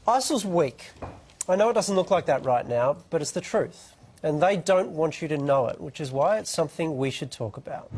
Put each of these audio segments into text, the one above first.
ISIL's weak. I know it doesn't look like that right now, but it's the truth. And they don't want you to know it, which is why it's something we should talk about.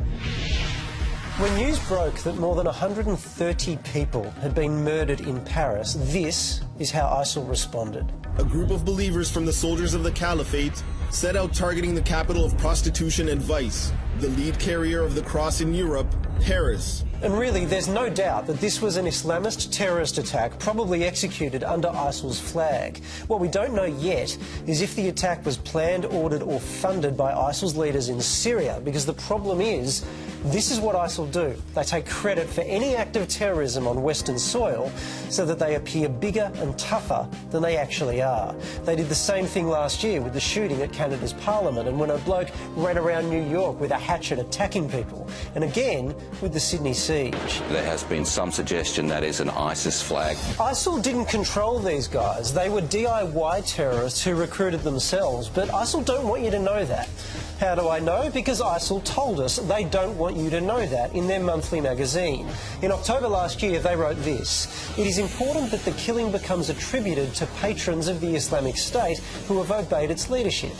When news broke that more than 130 people had been murdered in Paris, this is how ISIL responded. A group of believers from the soldiers of the Caliphate set out targeting the capital of prostitution and vice, the lead carrier of the cross in Europe, Paris. And really, there's no doubt that this was an Islamist terrorist attack, probably executed under ISIL's flag. What we don't know yet is if the attack was planned, ordered or funded by ISIL's leaders in Syria, because the problem is, this is what ISIL do. They take credit for any act of terrorism on Western soil so that they appear bigger and tougher than they actually are. They did the same thing last year with the shooting at Canada's Parliament, and when a bloke ran around New York with a hatchet attacking people, and again with the Sydney siege. There has been some suggestion that is an ISIS flag. ISIL didn't control these guys. They were DIY terrorists who recruited themselves, but ISIL don't want you to know that. How do I know? Because ISIL told us they don't want you to know that in their monthly magazine. In October last year, they wrote this: "It is important that the killing becomes attributed to patrons of the Islamic State who have obeyed its leadership.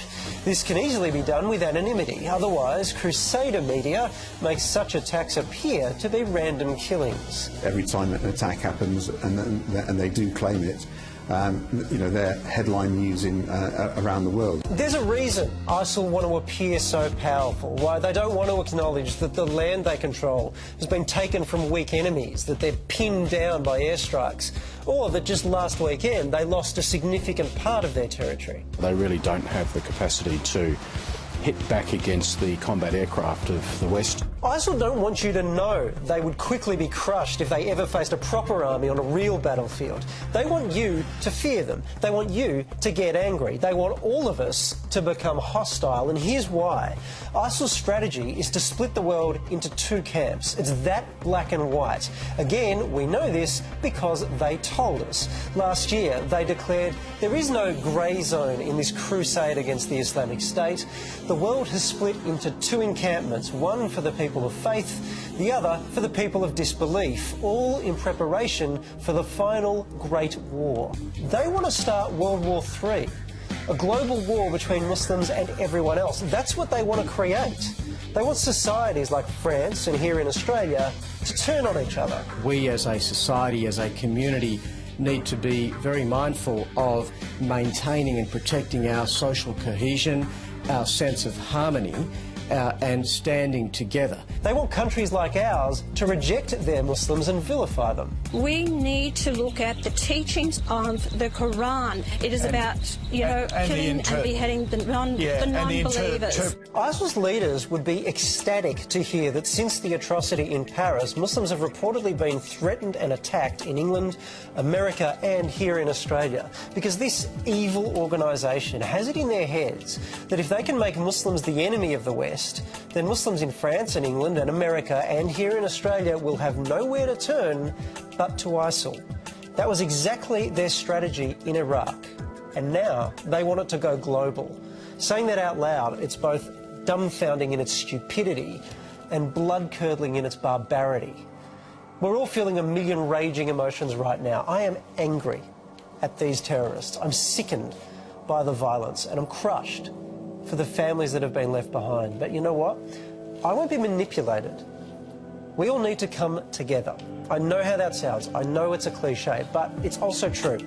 This can easily be done with anonymity. Otherwise, Crusader media makes such attacks appear to be random killings." Every time an attack happens, and they do claim it, you know, they're headline news around the world. There's a reason ISIL want to appear so powerful, why they don't want to acknowledge that the land they control has been taken from weak enemies, that they're pinned down by airstrikes, or that just last weekend they lost a significant part of their territory. They really don't have the capacity to hit back against the combat aircraft of the West. ISIL don't want you to know they would quickly be crushed if they ever faced a proper army on a real battlefield. They want you to fear them. They want you to get angry. They want all of us to become hostile, and here's why. ISIL's strategy is to split the world into two camps. It's that black and white. Again, we know this because they told us. Last year, they declared there is no grey zone in this crusade against the Islamic State. The world has split into two encampments, one for the people of faith, the other for the people of disbelief, all in preparation for the final Great War. They want to start World War III, a global war between Muslims and everyone else. That's what they want to create. They want societies like France and here in Australia to turn on each other. We as a society, as a community, need to be very mindful of maintaining and protecting our social cohesion, our sense of harmony, and standing together. They want countries like ours to reject their Muslims and vilify them. We need to look at the teachings of the Quran. It is about, you know, killing and beheading the non-believers. ISIL's leaders would be ecstatic to hear that since the atrocity in Paris, Muslims have reportedly been threatened and attacked in England, America and here in Australia, because this evil organisation has it in their heads that if they can make Muslims the enemy of the West, then Muslims in France and England and America and here in Australia will have nowhere to turn but to ISIL. That was exactly their strategy in Iraq, and now they want it to go global. Saying that out loud, it's both dumbfounding in its stupidity and blood-curdling in its barbarity. We're all feeling a million raging emotions right now. I am angry at these terrorists. I'm sickened by the violence, and I'm crushed for the families that have been left behind. But you know what? I won't be manipulated. We all need to come together. I know how that sounds. I know it's a cliche, but it's also true,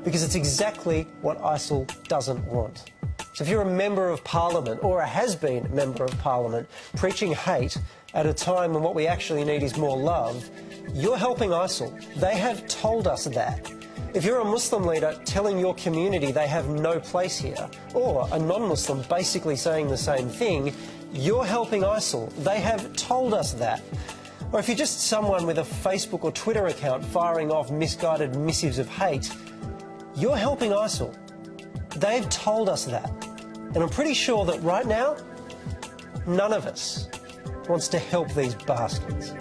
because it's exactly what ISIL doesn't want. So if you're a member of Parliament, or a has-been member of Parliament, preaching hate at a time when what we actually need is more love, you're helping ISIL. They have told us that. If you're a Muslim leader telling your community they have no place here, or a non-Muslim basically saying the same thing, you're helping ISIL. They have told us that. Or if you're just someone with a Facebook or Twitter account firing off misguided missives of hate, you're helping ISIL. They've told us that. And I'm pretty sure that right now, none of us wants to help these bastards.